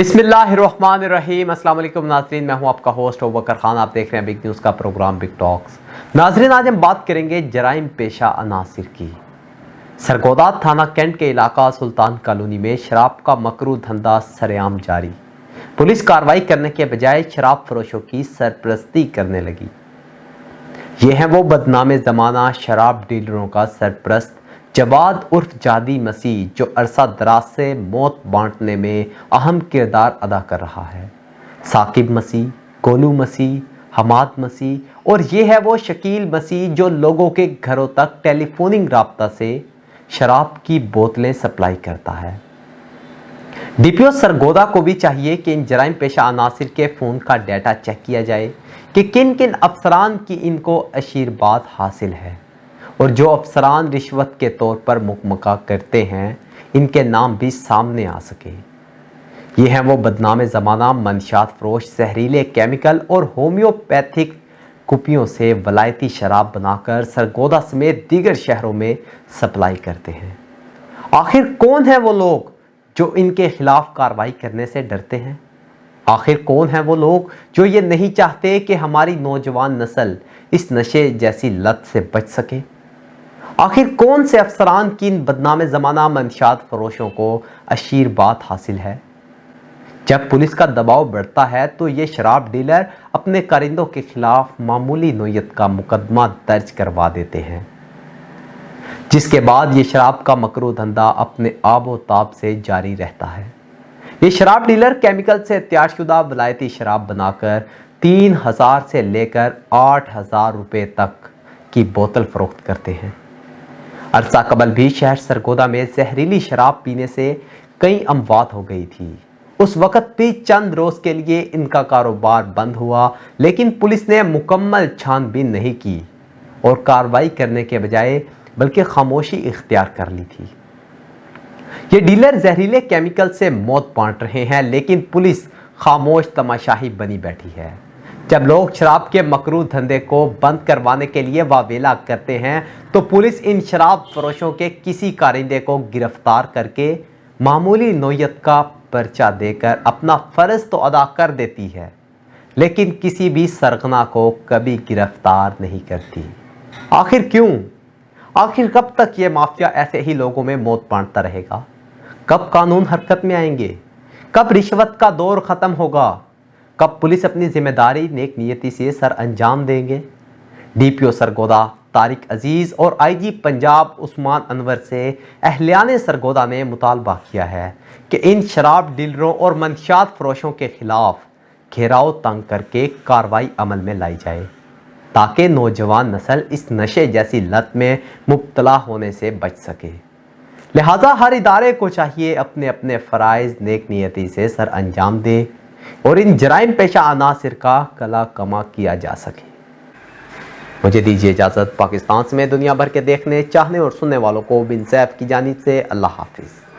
बिस्मिल्लाहिर्रहमानिर्रहीम। अस्सलाम वालेकुम नाज़रीन, मैं हूं आपका होस्ट अबूबकर खान। आप देख रहे हैं बिग न्यूज़ का प्रोग्राम बिग टॉक्स। नाज़रीन, आज हम बात करेंगे जराइम पेशा अनासिर की। सरगोदा थाना कैंट के इलाका सुल्तान कॉलोनी में शराब का मकरू धंधा सरेआम जारी। पुलिस कार्रवाई करने के बजाय शराब फरोशों की सरपरस्ती करने लगी। ये है वो बदनामे ज़माना शराब डीलरों का सरपरस्त जवाद उर्फ जादी मसीह, जो अरसा दराज से मौत बांटने में अहम किरदार अदा कर रहा है। साकिब मसीह, गोलू मसीह, हमाद मसीह और ये है वो शकील मसीह, जो लोगों के घरों तक टेलीफोनिक राब्ता से शराब की बोतलें सप्लाई करता है। डीपीओ सरगोदा को भी चाहिए कि इन जराइम पेशा अनासिर के फ़ोन का डाटा चेक किया जाए कि किन किन अफसरान की इनको आशीर्वाद हासिल है, और जो अफसरान रिश्वत के तौर पर मुकमका करते हैं इनके नाम भी सामने आ सके। ये हैं वो बदनामे ज़माना मंशियात फरोश जहरीले केमिकल और होम्योपैथिक कुपियों से वलायती शराब बनाकर सरगोदा समेत दीगर शहरों में सप्लाई करते हैं। आखिर कौन है वो लोग जो इनके खिलाफ कार्रवाई करने से डरते हैं? आखिर कौन है वो लोग जो ये नहीं चाहते कि हमारी नौजवान नस्ल इस नशे जैसी लत से बच सके? आखिर कौन से अफसरान की इन बदनामे ज़माना मंशियात फरोशों को आशीर्वाद हासिल है? जब पुलिस का दबाव बढ़ता है तो ये शराब डीलर अपने कारिंदों के खिलाफ मामूली नोयत का मुकदमा दर्ज करवा देते हैं, जिसके बाद ये शराब का मकरू धंधा अपने आबो ताब से जारी रहता है। ये शराब डीलर केमिकल से तैयारशुदा वलायती शराब बनाकर 3000 से लेकर 8000 रुपये तक की बोतल फरोख्त करते हैं। अरसा कबल भी शहर सरगोदा में जहरीली शराब पीने से कई अमवात हो गई थी। उस वक़्त भी चंद रोज़ के लिए इनका कारोबार बंद हुआ, लेकिन पुलिस ने मुकम्मल छानबीन नहीं की और कार्रवाई करने के बजाय बल्कि खामोशी इख्तियार कर ली थी। ये डीलर जहरीले केमिकल से मौत बांट रहे हैं, लेकिन पुलिस खामोश तमाशाही बनी बैठी है। जब लोग शराब के मकरू धंधे को बंद करवाने के लिए वावेला करते हैं तो पुलिस इन शराब फरोशों के किसी कारिंदे को गिरफ्तार करके मामूली नोयत का पर्चा देकर अपना फ़र्ज तो अदा कर देती है, लेकिन किसी भी सरगना को कभी गिरफ्तार नहीं करती। आखिर क्यों? आखिर कब तक ये माफिया ऐसे ही लोगों में मौत बांटता रहेगा? कब कानून हरकत में आएंगे? कब रिश्वत का दौर ख़त्म होगा? कब पुलिस अपनी जिम्मेदारी नेक नियति से सर अंजाम देंगे? डीपीओ सरगोदा तारिक अजीज़ और आईजी पंजाब उस्मान अनवर से अहलियाने सरगोदा ने मुतालबा किया है कि इन शराब डीलरों और मंशियात फरोशों के खिलाफ घेराव तंग करके कार्रवाई अमल में लाई जाए, ताकि नौजवान नस्ल इस नशे जैसी लत में मुब्तला होने से बच सके। लिहाजा हर इदारे को चाहिए अपने अपने फ़राइज़ नेक नियति से सर अंजाम दे और इन जराइम पेशा अनासिर का कला कमा किया जा सके। मुझे दीजिए इजाज़त। पाकिस्तान समेत दुनिया भर के देखने, चाहने और सुनने वालों को बिन सैफ की जानिब से अल्लाह हाफिज़।